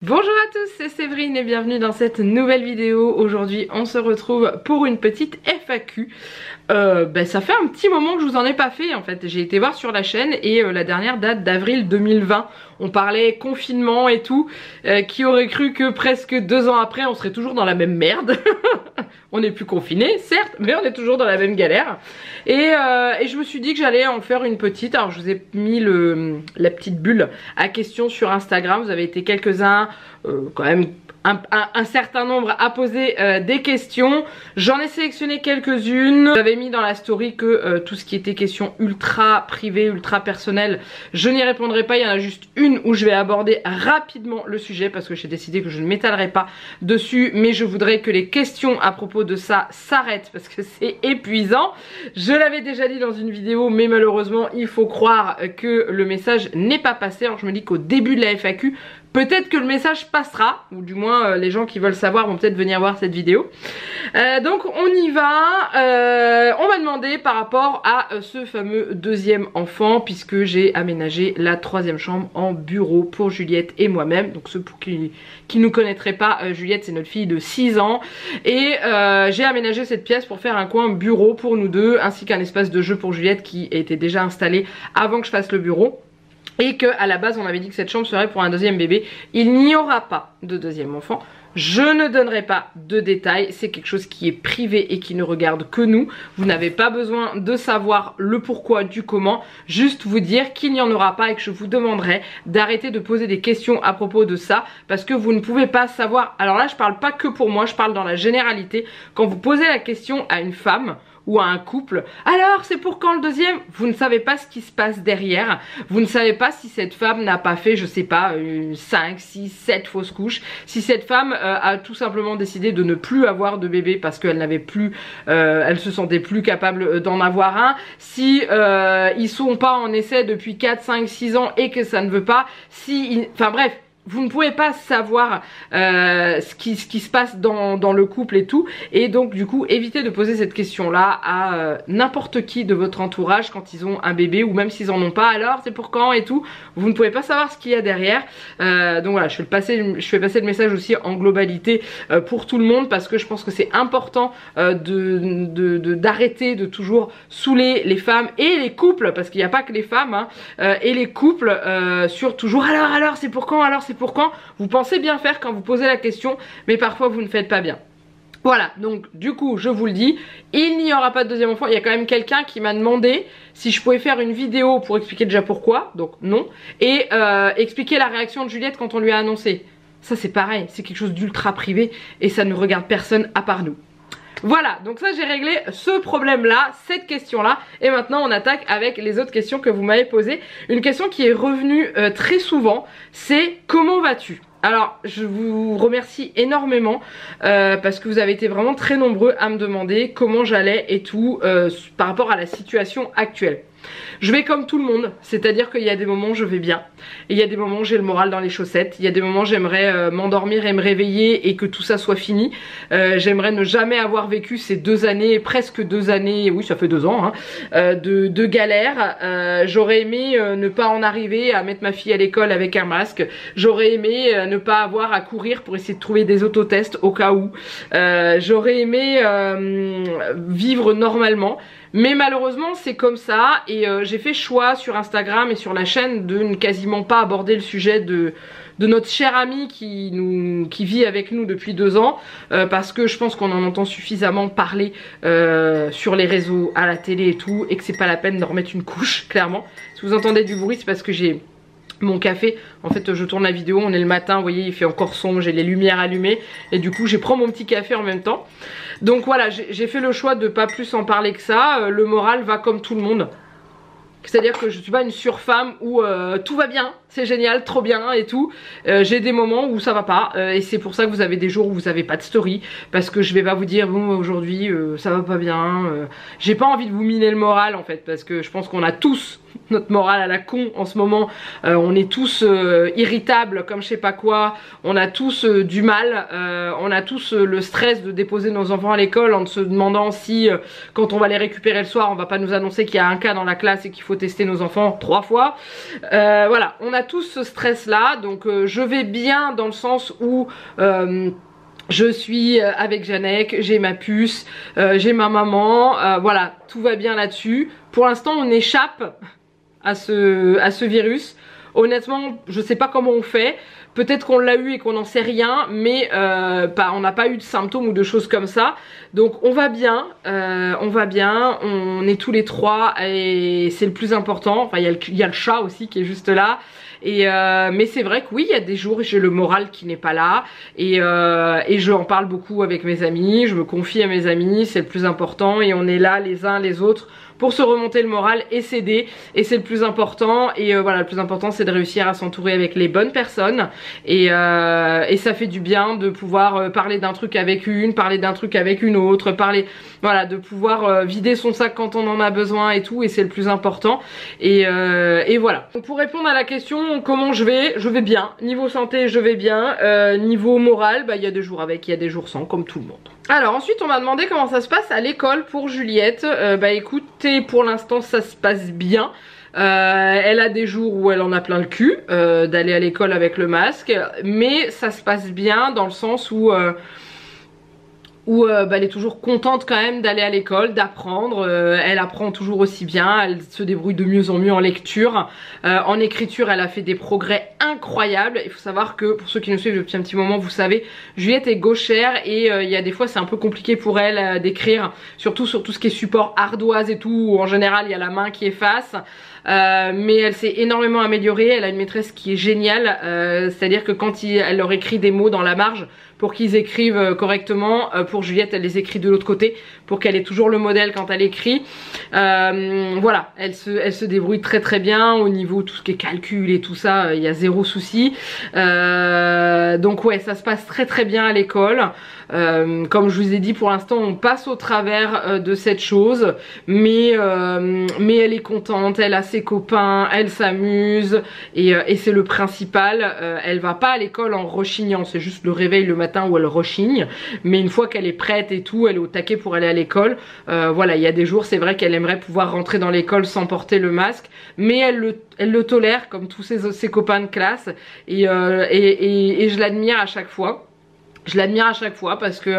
Bonjour à tous, c'est Séverine et bienvenue dans cette nouvelle vidéo. Aujourd'hui on se retrouve pour une petite FAQ. Ça fait un petit moment que je vous en ai pas fait en fait. J'ai été voir sur la chaîne et la dernière date d'avril 2020. On parlait confinement et tout. Qui aurait cru que presque 2 ans après on serait toujours dans la même merde. On n'est plus confiné certes, mais on est toujours dans la même galère. Et je me suis dit que j'allais en faire une petite. Alors je vous ai mis la petite bulle à questions sur Instagram. Vous avez été quelques-uns, quand même un certain nombre à poser des questions. J'en ai sélectionné quelques-unes. J'avais mis dans la story que tout ce qui était questions ultra privées, ultra personnelles, je n'y répondrai pas. Il y en a juste une où je vais aborder rapidement le sujet parce que j'ai décidé que je ne m'étalerai pas dessus, mais je voudrais que les questions à propos de ça s'arrêtent parce que c'est épuisant. Je l'avais déjà dit dans une vidéo, mais malheureusement il faut croire que le message n'est pas passé. Alors je me dis qu'au début de la FAQ, peut-être que le message passera, ou du moins les gens qui veulent savoir vont peut-être venir voir cette vidéo. Donc on y va. On m'a demandé par rapport à ce fameux deuxième enfant, puisque j'ai aménagé la 3e chambre en bureau pour Juliette et moi-même. Donc ceux pour qui ne connaîtraient pas, Juliette c'est notre fille de 6 ans. Et j'ai aménagé cette pièce pour faire un coin bureau pour nous deux, ainsi qu'un espace de jeu pour Juliette qui était déjà installé avant que je fasse le bureau. Et que à la base on avait dit que cette chambre serait pour un deuxième bébé. Il n'y aura pas de deuxième enfant. Je ne donnerai pas de détails, c'est quelque chose qui est privé et qui ne regarde que nous. Vous n'avez pas besoin de savoir le pourquoi du comment, juste vous dire qu'il n'y en aura pas et que je vous demanderai d'arrêter de poser des questions à propos de ça parce que vous ne pouvez pas savoir. Alors là je parle pas que pour moi, je parle dans la généralité. Quand vous posez la question à une femme ou à un couple, alors c'est pour quand le deuxième? Vous ne savez pas ce qui se passe derrière, vous ne savez pas si cette femme n'a pas fait, je sais pas, 5, 6, 7 fausses couches, si cette femme a tout simplement décidé de ne plus avoir de bébé parce qu'elle n'avait plus, elle se sentait plus capable d'en avoir un, si ils sont pas en essai depuis 4, 5, 6 ans et que ça ne veut pas, si, enfin bref, vous ne pouvez pas savoir ce qui se passe dans le couple et tout. Et donc du coup évitez de poser cette question là à n'importe qui de votre entourage quand ils ont un bébé ou même s'ils en ont pas. Alors c'est pour quand et tout. Vous ne pouvez pas savoir ce qu'il y a derrière. Donc voilà, je fais passer le message aussi en globalité pour tout le monde parce que je pense que c'est important d'arrêter de toujours saouler les femmes et les couples, parce qu'il n'y a pas que les femmes hein, et les couples sur toujours alors c'est pour quand, alors c'est pour quand. Vous pensez bien faire quand vous posez la question, mais parfois vous ne faites pas bien. Voilà, donc du coup je vous le dis, il n'y aura pas de deuxième enfant. Il y a quand même quelqu'un qui m'a demandé si je pouvais faire une vidéo pour expliquer déjà pourquoi, donc non, et expliquer la réaction de Juliette quand on lui a annoncé. Ça c'est pareil, c'est quelque chose d'ultra privé et ça ne regarde personne à part nous. Voilà, donc ça j'ai réglé ce problème là, cette question là, et maintenant on attaque avec les autres questions que vous m'avez posées. Une question qui est revenue très souvent, c'est comment vas-tu? Alors je vous remercie énormément parce que vous avez été vraiment très nombreux à me demander comment j'allais et tout par rapport à la situation actuelle. Je vais comme tout le monde, c'est-à-dire qu'il y a des moments où je vais bien, et il y a des moments où j'ai le moral dans les chaussettes, il y a des moments où j'aimerais m'endormir et me réveiller et que tout ça soit fini. J'aimerais ne jamais avoir vécu ces 2 années, presque 2 années, oui ça fait 2 ans, hein, de galère. J'aurais aimé ne pas en arriver à mettre ma fille à l'école avec un masque, j'aurais aimé ne pas avoir à courir pour essayer de trouver des autotests au cas où, j'aurais aimé vivre normalement. Mais malheureusement c'est comme ça et j'ai fait choix sur Instagram et sur la chaîne de ne quasiment pas aborder le sujet de notre cher ami qui vit avec nous depuis 2 ans parce que je pense qu'on en entend suffisamment parler sur les réseaux, à la télé et tout, et que c'est pas la peine de remettre une couche clairement. Si vous entendez du bruit c'est parce que j'ai mon café, en fait je tourne la vidéo, on est le matin, vous voyez il fait encore sombre, j'ai les lumières allumées et du coup je prends mon petit café en même temps. Donc voilà, j'ai fait le choix de pas plus en parler que ça, le moral va comme tout le monde. C'est-à-dire que je suis pas une surfemme où tout va bien, c'est génial, trop bien et tout. J'ai des moments où ça va pas et c'est pour ça que vous avez des jours où vous avez pas de story, parce que je vais pas vous dire bon aujourd'hui ça va pas bien. J'ai pas envie de vous miner le moral en fait, parce que je pense qu'on a tous notre morale à la con en ce moment. On est tous irritables comme je sais pas quoi, on a tous du mal, on a tous le stress de déposer nos enfants à l'école en se demandant si quand on va les récupérer le soir on va pas nous annoncer qu'il y a un cas dans la classe et qu'il faut faut tester nos enfants 3 fois. Voilà, on a tous ce stress là, donc je vais bien dans le sens où je suis avec Janek, j'ai ma puce, j'ai ma maman, voilà, tout va bien là-dessus. Pour l'instant on échappe à ce virus. Honnêtement, je sais pas comment on fait. Peut-être qu'on l'a eu et qu'on n'en sait rien, mais on n'a pas eu de symptômes ou de choses comme ça. Donc on va bien, on est tous les 3 et c'est le plus important. Enfin, il y a le chat aussi qui est juste là. Mais c'est vrai que oui, il y a des jours où j'ai le moral qui n'est pas là et je en parle beaucoup avec mes amis, je me confie à mes amis, c'est le plus important et on est là les uns les autres pour se remonter le moral et s'aider et c'est le plus important et voilà, le plus important c'est de réussir à s'entourer avec les bonnes personnes et ça fait du bien de pouvoir parler d'un truc avec une, parler d'un truc avec une autre, parler, voilà, de pouvoir vider son sac quand on en a besoin et tout et c'est le plus important et voilà. Donc pour répondre à la question comment je vais bien, niveau santé je vais bien, niveau moral bah il y a des jours avec, il y a des jours sans comme tout le monde. Alors ensuite on m'a demandé comment ça se passe à l'école pour Juliette. Bah écoutez, pour l'instant ça se passe bien. Elle a des jours où elle en a plein le cul d'aller à l'école avec le masque, mais ça se passe bien dans le sens où elle est toujours contente quand même d'aller à l'école, d'apprendre, elle apprend toujours aussi bien, elle se débrouille de mieux en mieux en lecture, en écriture elle a fait des progrès incroyables. Il faut savoir que pour ceux qui nous suivent depuis un petit moment, vous savez, Juliette est gauchère et il y a des fois c'est un peu compliqué pour elle d'écrire, surtout sur tout ce qui est support ardoise et tout, où en général il y a la main qui efface. Mais elle s'est énormément améliorée, elle a une maîtresse qui est géniale, c'est à dire que quand elle leur écrit des mots dans la marge pour qu'ils écrivent correctement, pour Juliette elle les écrit de l'autre côté pour qu'elle ait toujours le modèle quand elle écrit. Voilà, elle se débrouille très très bien au niveau tout ce qui est calcul et tout ça, il y a zéro souci. Donc ouais, ça se passe très très bien à l'école. Comme je vous ai dit, pour l'instant on passe au travers de cette chose, mais elle est contente, elle a ses copains, elle s'amuse et c'est le principal. Elle va pas à l'école en rechignant, c'est juste le réveil le matin où elle rechigne, mais une fois qu'elle est prête et tout, elle est au taquet pour aller à l'école. Voilà, il y a des jours c'est vrai qu'elle aimerait pouvoir rentrer dans l'école sans porter le masque, mais elle le tolère comme tous ses copains de classe et je l'admire à chaque fois. Je l'admire à chaque fois parce que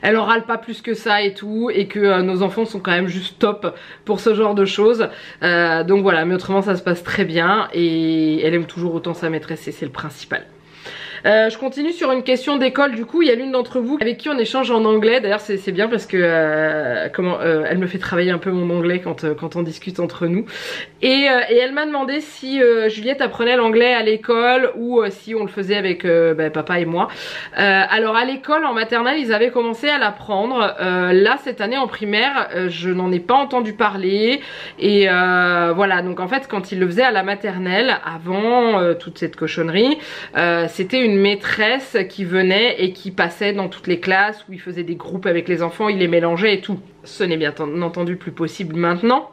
elle en râle pas plus que ça et tout, et que nos enfants sont quand même juste top pour ce genre de choses. Donc voilà, mais autrement ça se passe très bien et elle aime toujours autant sa maîtresse et c'est le principal. Je continue sur une question d'école. Du coup il y a l'une d'entre vous avec qui on échange en anglais. D'ailleurs c'est bien parce que elle me fait travailler un peu mon anglais quand on discute entre nous. Et elle m'a demandé si Juliette apprenait l'anglais à l'école ou si on le faisait avec papa et moi. Alors à l'école en maternelle ils avaient commencé à l'apprendre. Là cette année en primaire je n'en ai pas entendu parler. Et voilà, donc en fait quand ils le faisaient à la maternelle avant toute cette cochonnerie, c'était une maîtresse qui venait et qui passait dans toutes les classes où il faisait des groupes avec les enfants, il les mélangeait et tout. Ce n'est bien entendu plus possible maintenant.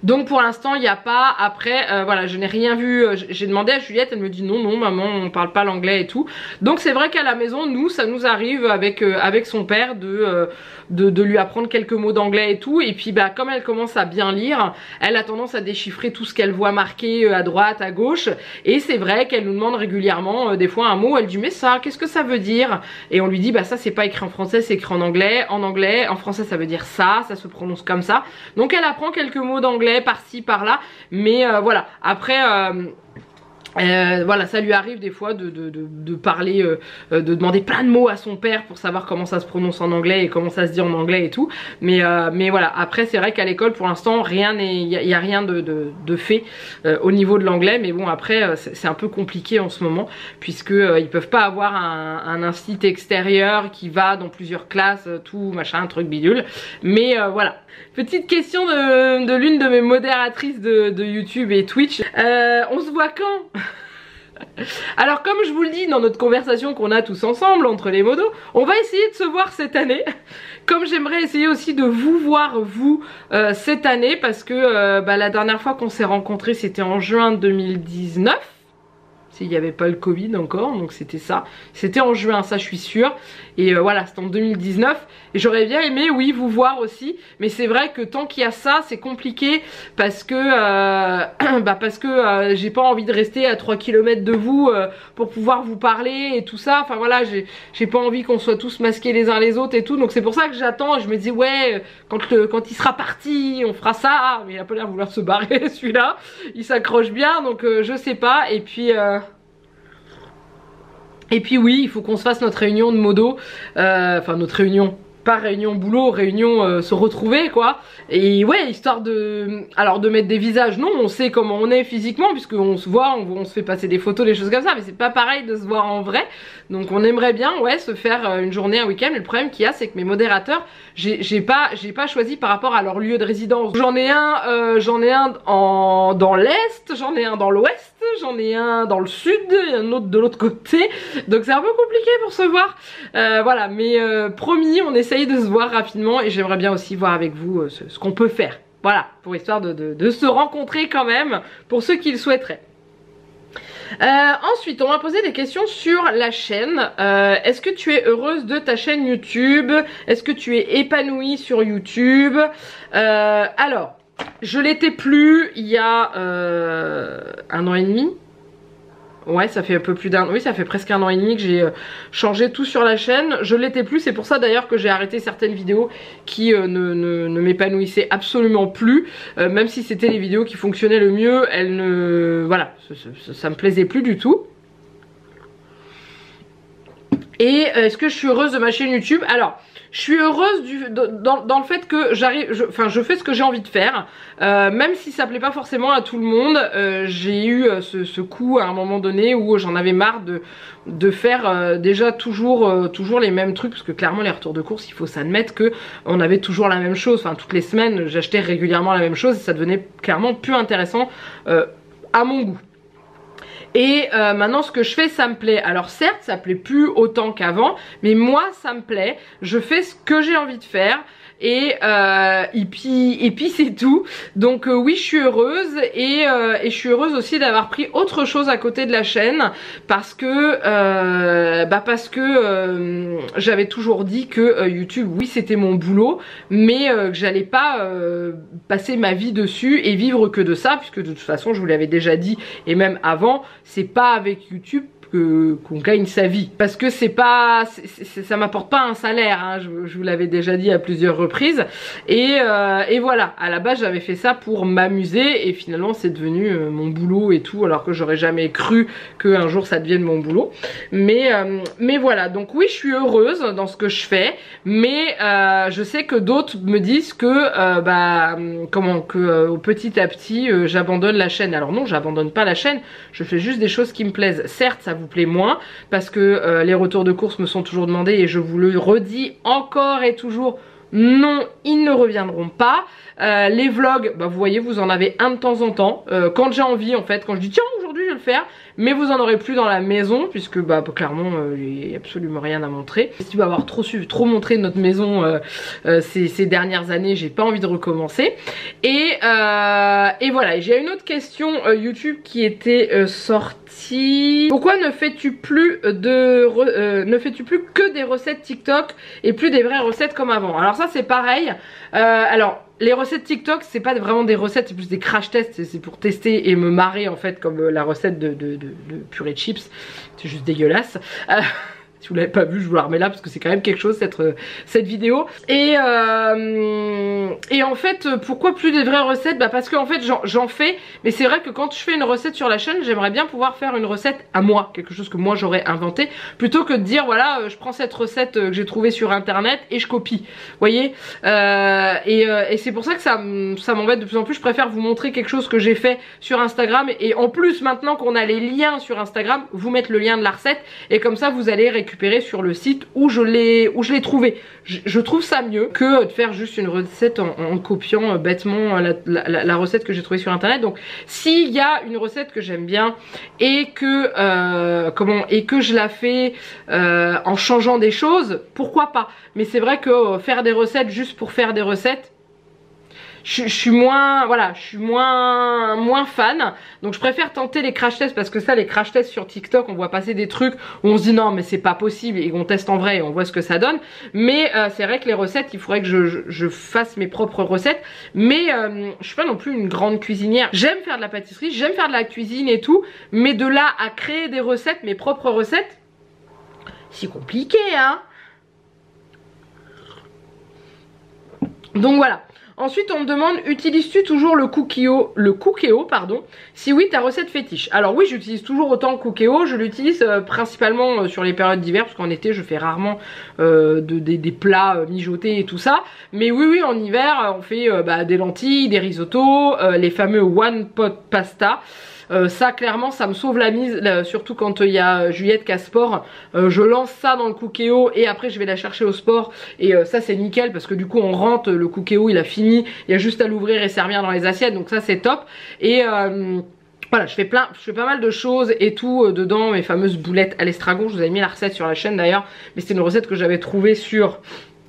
Donc pour l'instant il n'y a pas, après voilà, je n'ai rien vu, j'ai demandé à Juliette, elle me dit non maman on parle pas l'anglais et tout. Donc c'est vrai qu'à la maison nous ça nous arrive avec son père de lui apprendre quelques mots d'anglais et tout. Et puis comme elle commence à bien lire, elle a tendance à déchiffrer tout ce qu'elle voit marqué à droite, à gauche. Et c'est vrai qu'elle nous demande régulièrement des fois un mot, elle dit mais ça qu'est-ce que ça veut dire? Et on lui dit ça c'est pas écrit en français, c'est écrit en anglais, en français ça veut dire ça se prononce comme ça. Donc elle apprend quelques mots d'anglais par-ci par-là, mais voilà, après voilà, ça lui arrive des fois de parler, de demander plein de mots à son père pour savoir comment ça se prononce en anglais et comment ça se dit en anglais et tout. Mais voilà, après c'est vrai qu'à l'école pour l'instant rien n'est, il y a rien de fait au niveau de l'anglais. Mais bon après c'est un peu compliqué en ce moment puisque ils peuvent pas avoir un institut extérieur qui va dans plusieurs classes, tout machin, truc bidule. Mais voilà. Petite question de l'une de mes modératrices de YouTube et Twitch. On se voit quand? Alors comme je vous le dis dans notre conversation qu'on a tous ensemble entre les modos, on va essayer de se voir cette année. Comme j'aimerais essayer aussi de vous voir vous cette année, parce que la dernière fois qu'on s'est rencontrés c'était en juin 2019. s'il n'y avait pas le Covid encore, donc c'était ça. C'était en juin, ça je suis sûre. Et voilà, c'était en 2019. Et j'aurais bien aimé, oui, vous voir aussi. Mais c'est vrai que tant qu'il y a ça, c'est compliqué parce que, j'ai pas envie de rester à 3 km de vous pour pouvoir vous parler et tout ça. Enfin voilà, j'ai pas envie qu'on soit tous masqués les uns les autres et tout. Donc c'est pour ça que j'attends. Je me dis, ouais, quand il sera parti, on fera ça. Mais il a pas l'air de vouloir se barrer celui-là. Il s'accroche bien, donc je sais pas. Et puis oui, il faut qu'on se fasse notre réunion de modo, enfin notre réunion, pas réunion boulot, réunion se retrouver quoi. Et ouais, histoire de, alors de mettre des visages, non, on sait comment on est physiquement puisqu'on se voit, on se fait passer des photos, des choses comme ça, mais c'est pas pareil de se voir en vrai. Donc on aimerait bien, ouais, se faire une journée, un week-end. Mais le problème qu'il y a, c'est que mes modérateurs, j'ai pas choisi par rapport à leur lieu de résidence. J'en ai un dans l'est, j'en ai un dans l'ouest, j'en ai un dans le sud, et un autre de l'autre côté. Donc c'est un peu compliqué pour se voir. Voilà, mais promis, on essaye de se voir rapidement et j'aimerais bien aussi voir avec vous ce qu'on peut faire. Voilà, pour histoire de se rencontrer quand même, pour ceux qui le souhaiteraient. Ensuite, on m'a posé des questions sur la chaîne. Est-ce que tu es heureuse de ta chaîne YouTube? Est-ce que tu es épanouie sur YouTube? Alors, je l'étais plus il y a 1 an et demi. Ouais, ça fait un peu plus d'un... Oui, ça fait presque 1 an et demi que j'ai changé tout sur la chaîne. Je l'étais plus, c'est pour ça d'ailleurs que j'ai arrêté certaines vidéos qui ne m'épanouissaient absolument plus. Même si c'était les vidéos qui fonctionnaient le mieux, elles ne... Voilà, ça me plaisait plus du tout. Et est-ce que je suis heureuse de ma chaîne YouTube? Alors, je suis heureuse dans le fait que je fais ce que j'ai envie de faire, même si ça plaît pas forcément à tout le monde. J'ai eu ce coup à un moment donné où j'en avais marre de faire déjà toujours les mêmes trucs, parce que clairement les retours de course, il faut s'admettre que on avait toujours la même chose. Enfin, toutes les semaines, j'achetais régulièrement la même chose et ça devenait clairement plus intéressant à mon goût. Et maintenant ce que je fais, ça me plaît. Alors certes, ça plaît plus autant qu'avant, mais moi ça me plaît. Je fais ce que j'ai envie de faire. Et puis c'est tout. Donc oui, je suis heureuse et je suis heureuse aussi d'avoir pris autre chose à côté de la chaîne parce que j'avais toujours dit que YouTube, oui, c'était mon boulot, mais que j'allais pas passer ma vie dessus et vivre que de ça, puisque de toute façon, je vous l'avais déjà dit et même avant, c'est pas avec YouTube qu'on gagne sa vie, parce que c'est pas, ça m'apporte pas un salaire, hein, je vous l'avais déjà dit à plusieurs reprises, et voilà, à la base j'avais fait ça pour m'amuser et finalement c'est devenu mon boulot et tout, alors que j'aurais jamais cru qu'un jour ça devienne mon boulot, mais voilà, donc oui, je suis heureuse dans ce que je fais, mais je sais que d'autres me disent que petit à petit j'abandonne la chaîne. Alors non, j'abandonne pas la chaîne, je fais juste des choses qui me plaisent. Certes, ça vous plaît moins parce que les retours de course me sont toujours demandés et je vous le redis encore et toujours, non, ils ne reviendront pas. Les vlogs, vous voyez, vous en avez un de temps en temps, quand j'ai envie en fait, quand je dis tiens aujourd'hui je vais le faire, mais vous en aurez plus dans la maison puisque clairement il n'y a absolument rien à montrer. Si tu vas avoir trop montré notre maison ces dernières années, j'ai pas envie de recommencer. Et voilà, j'ai une autre question YouTube qui était sortie. Pourquoi ne fais-tu plus que des recettes TikTok et plus des vraies recettes comme avant? Alors ça c'est pareil. Alors les recettes TikTok, c'est pas vraiment des recettes, c'est plus des crash tests, c'est pour tester et me marrer en fait, comme la recette de purée de chips, c'est juste dégueulasse. Si vous l'avez pas vu, je vous la remets là parce que c'est quand même quelque chose cette vidéo. Et en fait, pourquoi plus des vraies recettes? Parce que en fait j'en fais, mais c'est vrai que quand je fais une recette sur la chaîne, j'aimerais bien pouvoir faire une recette à moi, quelque chose que moi j'aurais inventé, plutôt que de dire voilà, je prends cette recette que j'ai trouvée sur internet et je copie. Vous voyez, et c'est pour ça que ça m'embête de plus en plus. Je préfère vous montrer quelque chose que j'ai fait sur Instagram, et en plus maintenant qu'on a les liens sur Instagram, vous mettre le lien de la recette, et comme ça vous allez récupérer sur le site où je l'ai trouvé. Je trouve ça mieux que de faire juste une recette en copiant bêtement la recette que j'ai trouvée sur internet. Donc s'il y a une recette que j'aime bien et que je la fais en changeant des choses, pourquoi pas. Mais c'est vrai que faire des recettes juste pour faire des recettes, je suis moins, voilà, je suis moins fan. Donc je préfère tenter les crash tests parce que ça, les crash tests sur TikTok, on voit passer des trucs où on se dit non mais c'est pas possible et on teste en vrai et on voit ce que ça donne. Mais c'est vrai que les recettes, il faudrait que je fasse mes propres recettes. Mais je suis pas non plus une grande cuisinière. J'aime faire de la pâtisserie, j'aime faire de la cuisine et tout, mais de là à créer des recettes, mes propres recettes, c'est compliqué, hein. Donc voilà. Ensuite, on me demande, utilises-tu toujours le Cookéo, pardon? Si oui, ta recette fétiche. Alors oui, j'utilise toujours autant le Cookéo. Je l'utilise principalement sur les périodes d'hiver, parce qu'en été, je fais rarement des plats mijotés et tout ça. Mais oui, en hiver, on fait des lentilles, des risottos, les fameux one pot pasta. Ça clairement ça me sauve la mise, là, surtout quand il y a Juliette qui a sport. Je lance ça dans le Cookéo et après je vais la chercher au sport. Et ça c'est nickel parce que du coup on rentre, le Cookéo il a fini, il y a juste à l'ouvrir et servir dans les assiettes, donc ça c'est top. Et voilà, je fais pas mal de choses et tout dedans, mes fameuses boulettes à l'estragon. Je vous avais mis la recette sur la chaîne d'ailleurs, mais c'était une recette que j'avais trouvée sur...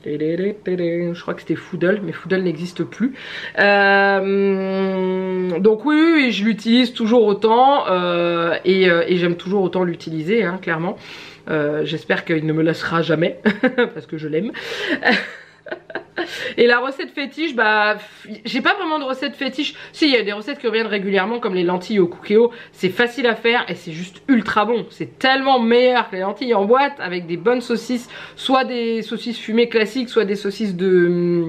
Je crois que c'était Foodle, mais Foodle n'existe plus. Donc oui, je l'utilise toujours autant et j'aime toujours autant l'utiliser, hein, clairement. J'espère qu'il ne me laissera jamais parce que je l'aime. Et la recette fétiche, bah j'ai pas vraiment de recette fétiche. Si, il y a des recettes qui reviennent régulièrement comme les lentilles au Cookéo. C'est facile à faire et c'est juste ultra bon. C'est tellement meilleur que les lentilles en boîte avec des bonnes saucisses. Soit des saucisses fumées classiques, soit des saucisses de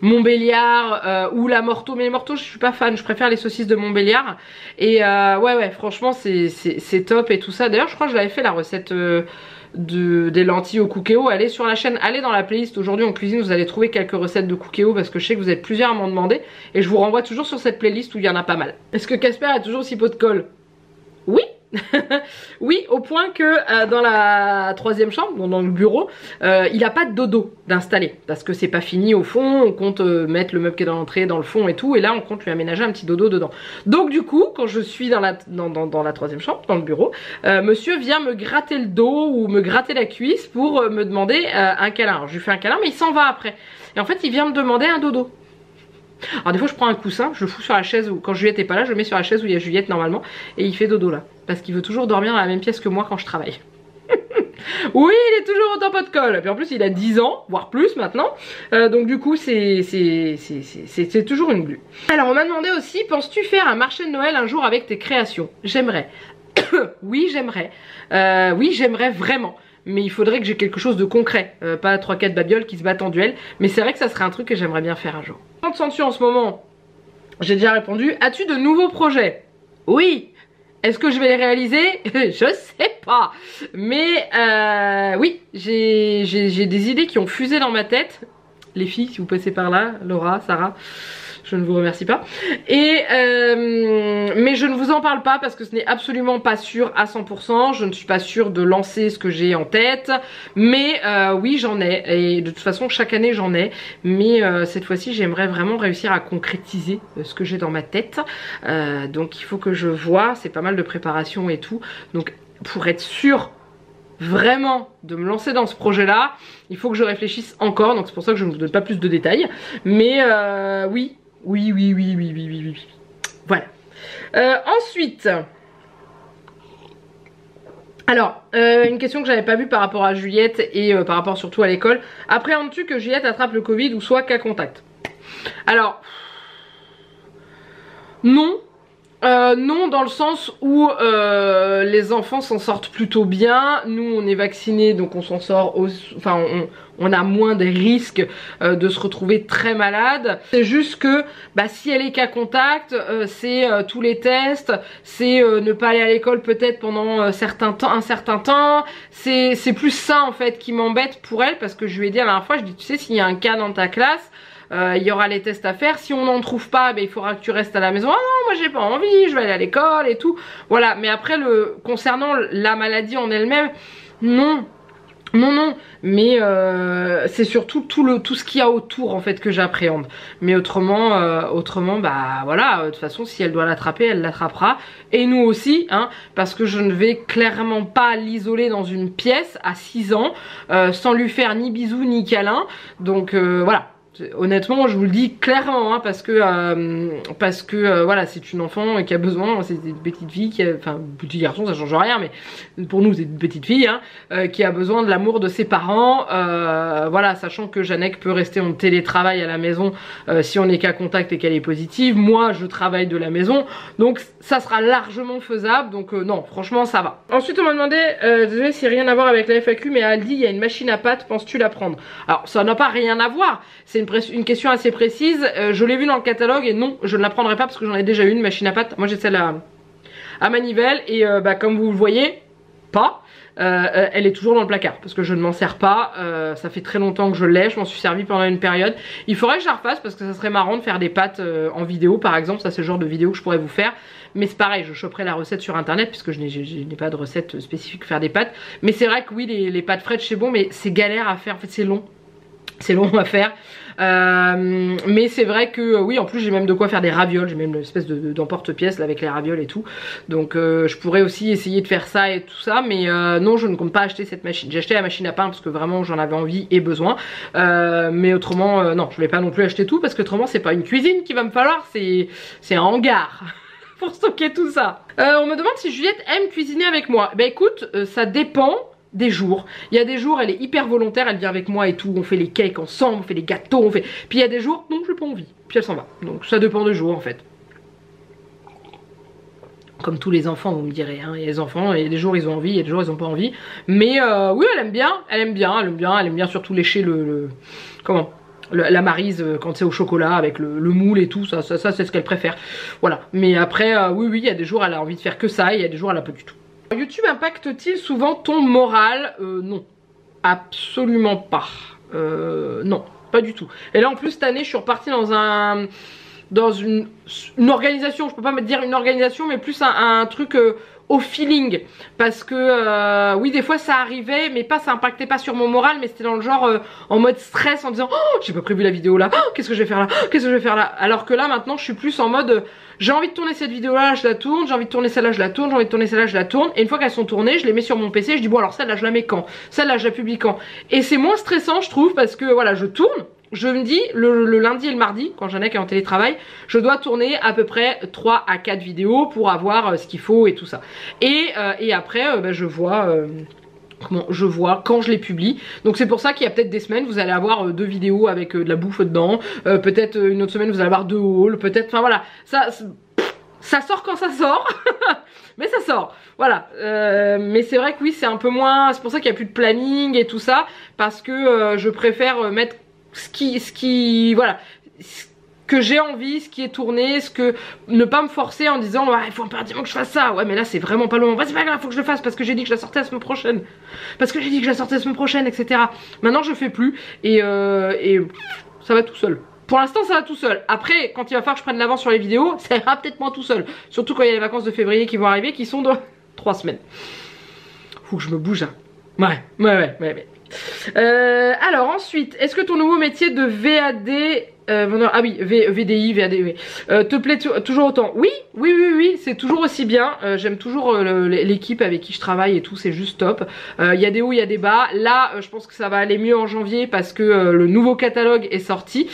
Montbéliard ou la Morteau. Mais les Morteau je suis pas fan, je préfère les saucisses de Montbéliard. Et ouais franchement c'est top et tout ça. D'ailleurs je crois que je l'avais fait la recette... des lentilles au Cookéo, allez sur la chaîne, allez dans la playlist Aujourd'hui en cuisine, vous allez trouver quelques recettes de Cookéo parce que je sais que vous êtes plusieurs à m'en demander et je vous renvoie toujours sur cette playlist où il y en a pas mal. Est-ce que Casper a toujours 6 pots de colle? Oui. Oui, au point que dans la troisième chambre, dans le bureau, il n'a pas de dodo d'installer parce que c'est pas fini au fond. On compte mettre le meuble qui est dans l'entrée dans le fond et tout, et là on compte lui aménager un petit dodo dedans. Donc du coup, quand je suis dans la troisième chambre, dans le bureau, monsieur vient me gratter le dos ou me gratter la cuisse pour me demander un câlin. Alors, je lui fais un câlin, mais il s'en va après. Et en fait, il vient me demander un dodo. Alors des fois je prends un coussin, je le fous sur la chaise où, quand Juliette est pas là, je le mets sur la chaise où il y a Juliette normalement et il fait dodo là. Parce qu'il veut toujours dormir dans la même pièce que moi quand je travaille. Oui, il est toujours autant pot de colle. Puis en plus il a 10 ans, voire plus maintenant. Donc du coup c'est toujours une glu. Alors on m'a demandé aussi, penses-tu faire un marché de Noël un jour avec tes créations? J'aimerais. Oui j'aimerais. Oui j'aimerais vraiment. Mais il faudrait que j'ai quelque chose de concret, pas 3-4 babioles qui se battent en duel. Mais c'est vrai que ça serait un truc que j'aimerais bien faire un jour. Quand te sens-tu en ce moment? J'ai déjà répondu. As-tu de nouveaux projets? Oui. Est-ce que je vais les réaliser? Je sais pas. Mais oui, j'ai des idées qui ont fusé dans ma tête. Les filles, si vous passez par là, Laura, Sarah, je ne vous remercie pas. Et mais je ne vous en parle pas parce que ce n'est absolument pas sûr à 100%. Je ne suis pas sûre de lancer ce que j'ai en tête. Mais oui, j'en ai. Et de toute façon, chaque année, j'en ai. Mais cette fois-ci, j'aimerais vraiment réussir à concrétiser ce que j'ai dans ma tête. Donc il faut que je vois. C'est pas mal de préparation et tout. Donc pour être sûre vraiment de me lancer dans ce projet là, il faut que je réfléchisse encore. Donc c'est pour ça que je ne vous donne pas plus de détails. Mais oui. Voilà. Ensuite, alors, une question que j'avais pas vue par rapport à Juliette et par rapport surtout à l'école. Appréhendes-tu que Juliette attrape le Covid ou soit cas contact? Alors, non. Non, dans le sens où les enfants s'en sortent plutôt bien. Nous on est vaccinés donc on s'en sort enfin on a moins des risques de se retrouver très malade. C'est juste que si elle est cas contact, c'est tous les tests, c'est ne pas aller à l'école peut-être pendant un certain temps. C'est plus ça en fait qui m'embête pour elle, parce que je lui ai dit la dernière fois, je dis tu sais, s'il y a un cas dans ta classe, il y aura les tests à faire. Si on n'en trouve pas, il faudra que tu restes à la maison. Ah non, moi j'ai pas envie, je vais aller à l'école et tout. Voilà, mais après concernant la maladie en elle-même, non. Mais c'est surtout tout ce qu'il y a autour en fait que j'appréhende. Mais autrement voilà, de toute façon si elle doit l'attraper, elle l'attrapera. Et nous aussi, hein, parce que je ne vais clairement pas l'isoler dans une pièce à 6 ans sans lui faire ni bisous ni câlin. Donc voilà. Honnêtement, je vous le dis clairement, hein, parce que voilà, c'est une enfant qui a besoin, c'est une petite fille, enfin petit garçon, ça change rien, mais pour nous c'est une petite fille, hein, qui a besoin de l'amour de ses parents, voilà, sachant que Janek peut rester en télétravail à la maison si on est cas contact et qu'elle est positive. Moi, je travaille de la maison, donc ça sera largement faisable, donc non, franchement ça va. Ensuite, on m'a demandé, désolé, c'est rien à voir avec la FAQ, mais à Aldi, il y a une machine à pâtes, penses-tu la prendre? Alors, ça n'a pas rien à voir, c'est une question assez précise. Je l'ai vue dans le catalogue et non, je ne la prendrai pas parce que j'en ai déjà une machine à pâte. Moi j'ai celle à manivelle et comme vous le voyez, pas. Elle est toujours dans le placard parce que je ne m'en sers pas, ça fait très longtemps que je l'ai, je m'en suis servi pendant une période. Il faudrait que je la refasse parce que ça serait marrant de faire des pâtes en vidéo par exemple, ça c'est le genre de vidéo que je pourrais vous faire. Mais c'est pareil, je choperai la recette sur internet puisque je n'ai pas de recette spécifique pour faire des pâtes. Mais c'est vrai que oui, les pâtes fraîches c'est bon, mais c'est galère à faire, en fait c'est long. C'est long à faire, mais c'est vrai que oui, en plus j'ai même de quoi faire des ravioles, j'ai même une espèce d'emporte-pièce avec les ravioles et tout, donc je pourrais aussi essayer de faire ça et tout ça, mais non, je ne compte pas acheter cette machine. J'ai acheté la machine à pain parce que vraiment j'en avais envie et besoin, mais autrement non, je vais pas non plus acheter tout parce que autrement c'est pas une cuisine qu'il va me falloir, c'est un hangar pour stocker tout ça. On me demande si Juliette aime cuisiner avec moi. Bah écoute, ça dépend des jours. Il y a des jours elle est hyper volontaire, elle vient avec moi et tout, on fait les cakes ensemble, on fait les gâteaux, on fait... Puis il y a des jours, non, j'ai pas envie, puis elle s'en va. Donc ça dépend des jours en fait. Comme tous les enfants, vous me direz, hein. Il y a des enfants, il y a des jours ils ont envie, il y a des jours ils ont pas envie. Mais oui, elle aime bien surtout lécher comment, la maryse quand c'est au chocolat avec le moule et tout, ça c'est ce qu'elle préfère. Voilà, mais après oui, il y a des jours elle a envie de faire que ça et il y a des jours elle a pas du tout. YouTube impacte-t-il souvent ton moral? Non, absolument pas. Non, pas du tout. Et là en plus cette année je suis repartie dans une organisation, je peux pas me dire une organisation, mais plus un truc au feeling, parce que oui des fois ça arrivait, mais pas, ça impactait pas sur mon moral, mais c'était dans le genre en mode stress, en disant oh j'ai pas prévu la vidéo là, oh, qu'est-ce que je vais faire là, qu'est-ce que je vais faire là, alors que là maintenant je suis plus en mode j'ai envie de tourner cette vidéo là, je la tourne, j'ai envie de tourner celle-là, je la tourne, j'ai envie de tourner celle-là, je la tourne, et une fois qu'elles sont tournées, je les mets sur mon PC, je dis bon alors celle-là je la mets quand, celle-là je la publie quand, et c'est moins stressant je trouve, parce que voilà, je tourne, je me dis le lundi et le mardi, quand Janek est en télétravail, je dois tourner à peu près 3 à 4 vidéos pour avoir ce qu'il faut et tout ça. Et après je vois quand je les publie. Donc c'est pour ça qu'il y a peut-être des semaines vous allez avoir 2 vidéos avec de la bouffe dedans, peut-être une autre semaine vous allez avoir 2 hauls, peut-être, enfin voilà, ça sort quand ça sort. Mais ça sort, voilà. Mais c'est vrai que oui, c'est un peu moins, c'est pour ça qu'il n'y a plus de planning et tout ça, parce que je préfère mettre ce qui voilà, ce que j'ai envie, ce qui est tourné, ne pas me forcer en disant ouais, il faut impérativement que je fasse ça, ouais mais là c'est vraiment pas le moment, c'est pas grave, faut que je le fasse parce que j'ai dit que je la sortais la semaine prochaine, etc. Maintenant je fais plus et ça va tout seul. Pour l'instant ça va tout seul. Après quand il va falloir que je prenne l'avance sur les vidéos, ça ira peut-être moins tout seul, surtout quand il y a les vacances de février qui vont arriver, qui sont dans 3 semaines. Faut que je me bouge, hein. Ouais. Alors ensuite, est-ce que ton nouveau métier de VAD, ah oui, VDI, VAD, oui, te plaît toujours autant? Oui, c'est toujours aussi bien. J'aime toujours l'équipe avec qui je travaille et tout, c'est juste top. Il y a des hauts, il y a des bas. Là, je pense que ça va aller mieux en janvier parce que le nouveau catalogue est sorti.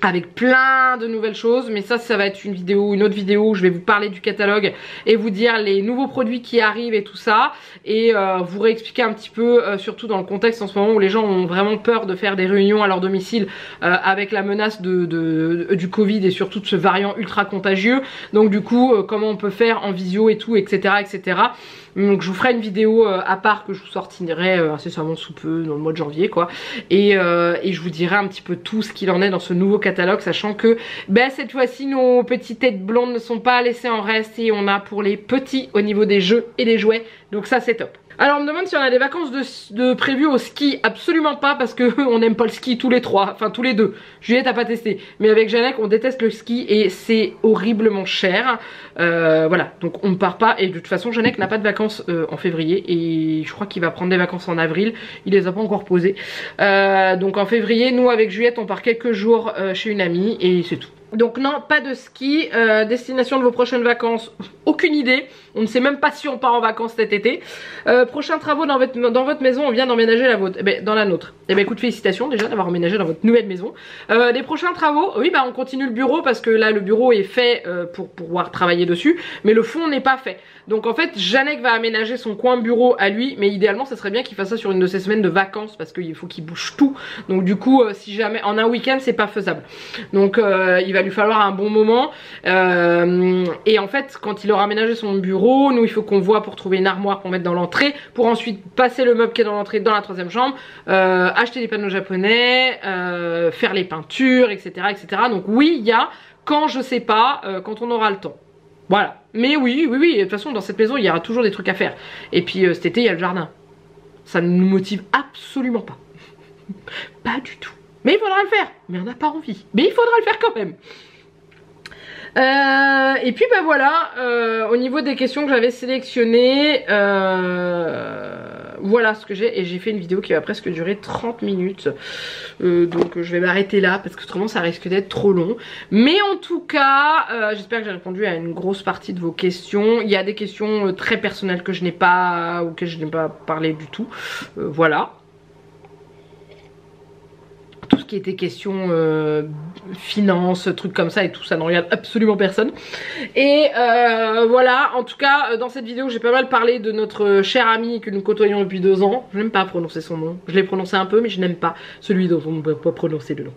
Avec plein de nouvelles choses, mais ça va être une autre vidéo où je vais vous parler du catalogue et vous dire les nouveaux produits qui arrivent et tout ça, et vous réexpliquer un petit peu, surtout dans le contexte en ce moment où les gens ont vraiment peur de faire des réunions à leur domicile avec la menace du Covid et surtout de ce variant ultra contagieux. Donc du coup comment on peut faire en visio et tout, etc. Donc je vous ferai une vidéo à part que je vous sortirai incessamment sous peu dans le mois de janvier quoi, et je vous dirai un petit peu tout ce qu'il en est dans ce nouveau catalogue, sachant que cette fois-ci nos petites têtes blondes ne sont pas laissées en reste et on a pour les petits au niveau des jeux et des jouets, donc ça c'est top. Alors on me demande si on a des vacances de prévues au ski. Absolument pas, parce que on n'aime pas le ski tous les trois, enfin tous les deux. Juliette a pas testé, mais avec Janek on déteste le ski et c'est horriblement cher. Voilà, donc on ne part pas, et de toute façon Janek n'a pas de vacances en février et je crois qu'il va prendre des vacances en avril, il les a pas encore posées. Donc en février nous avec Juliette on part quelques jours chez une amie et c'est tout. Donc non, pas de ski. Destination de vos prochaines vacances, aucune idée. On ne sait même pas si on part en vacances cet été. Prochains travaux dans votre maison, on vient d'emménager la vôtre. Eh ben, dans la nôtre. Eh ben écoute, félicitations déjà d'avoir emménagé dans votre nouvelle maison. Les prochains travaux, oui bah on continue le bureau parce que là le bureau est fait pour pouvoir travailler dessus, mais le fond n'est pas fait. Donc en fait Janek va aménager son coin bureau à lui, mais idéalement ça serait bien qu'il fasse ça sur une de ses semaines de vacances parce qu'il faut qu'il bouge tout. Donc du coup si jamais en un week-end c'est pas faisable. Donc il va lui falloir un bon moment. Et en fait quand il aura aménagé son bureau, nous il faut qu'on voit pour trouver une armoire pour mettre dans l'entrée, pour ensuite passer le meuble qui est dans l'entrée dans la troisième chambre, acheter des panneaux japonais, faire les peintures, etc., etc. Donc oui il y a, quand je sais pas, quand on aura le temps. Voilà. Mais oui, de toute façon dans cette maison il y aura toujours des trucs à faire. Et puis cet été il y a le jardin. Ça ne nous motive absolument pas. Pas du tout. Mais il faudra le faire. Mais on n'a pas envie. Mais il faudra le faire quand même. Et puis bah voilà, au niveau des questions que j'avais sélectionnées, voilà ce que j'ai. Et j'ai fait une vidéo qui va presque durer 30 minutes. Donc je vais m'arrêter là parce que autrement ça risque d'être trop long. Mais en tout cas, j'espère que j'ai répondu à une grosse partie de vos questions. Il y a des questions très personnelles que je n'ai pas, auxquelles je n'ai pas parlé du tout. Voilà. Tout ce qui était question finance, trucs comme ça et tout, ça ne regarde absolument personne. Et voilà, en tout cas dans cette vidéo j'ai pas mal parlé de notre cher ami que nous côtoyons depuis 2 ans. Je n'aime pas prononcer son nom, je l'ai prononcé un peu mais je n'aime pas celui dont on ne peut pas prononcer le nom.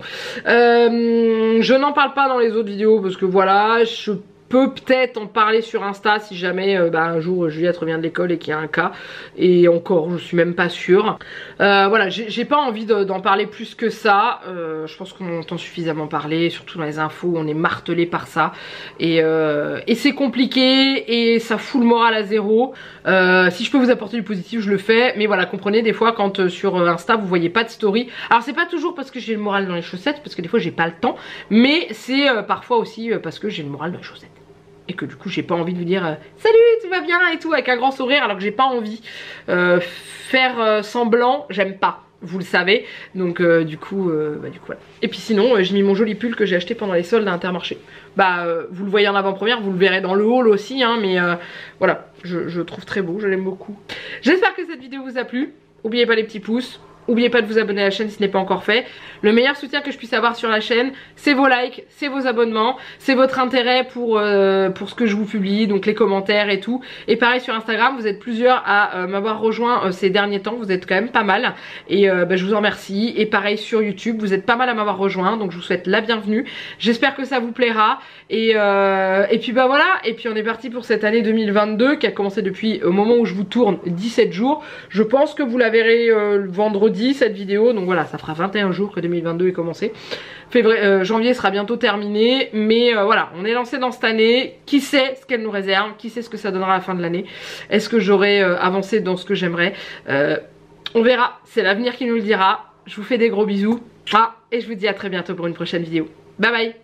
Je n'en parle pas dans les autres vidéos parce que voilà, je peux peut-être en parler sur Insta si jamais un jour Juliette revient de l'école et qu'il y a un cas, et encore je suis même pas sûre. Voilà, j'ai pas envie d'en parler plus que ça. Je pense qu'on entend suffisamment parler, surtout dans les infos on est martelé par ça, et c'est compliqué et ça fout le moral à zéro. Si je peux vous apporter du positif je le fais, mais voilà, comprenez des fois quand sur Insta vous voyez pas de story, alors c'est pas toujours parce que j'ai le moral dans les chaussettes, parce que des fois j'ai pas le temps, mais c'est parfois aussi parce que j'ai le moral dans les chaussettes. Et que du coup j'ai pas envie de vous dire salut tout va bien et tout avec un grand sourire, alors que j'ai pas envie. Faire semblant j'aime pas, vous le savez. Donc du coup voilà. Et puis sinon j'ai mis mon joli pull que j'ai acheté pendant les soldes à Intermarché. Vous le voyez en avant-première, vous le verrez dans le haul aussi hein, mais voilà, je trouve très beau, je l'aime beaucoup. J'espère que cette vidéo vous a plu. N'oubliez pas les petits pouces. N'oubliez pas de vous abonner à la chaîne si ce n'est pas encore fait. Le meilleur soutien que je puisse avoir sur la chaîne, c'est vos likes, c'est vos abonnements, c'est votre intérêt pour ce que je vous publie, donc les commentaires et tout. Et pareil sur Instagram, vous êtes plusieurs à m'avoir rejoint ces derniers temps, vous êtes quand même pas mal. Et je vous en remercie. Et pareil sur YouTube, vous êtes pas mal à m'avoir rejoint, donc je vous souhaite la bienvenue. J'espère que ça vous plaira. Et puis voilà, et puis on est parti pour cette année 2022 qui a commencé depuis au moment où je vous tourne 17 jours. Je pense que vous la verrez le vendredi cette vidéo, donc voilà, ça fera 21 jours que 2022 est commencé. Janvier sera bientôt terminé, mais voilà, on est lancé dans cette année. Qui sait ce qu'elle nous réserve, qui sait ce que ça donnera à la fin de l'année. Est-ce que j'aurai avancé dans ce que j'aimerais? On verra, c'est l'avenir qui nous le dira. Je vous fais des gros bisous et je vous dis à très bientôt pour une prochaine vidéo. Bye bye.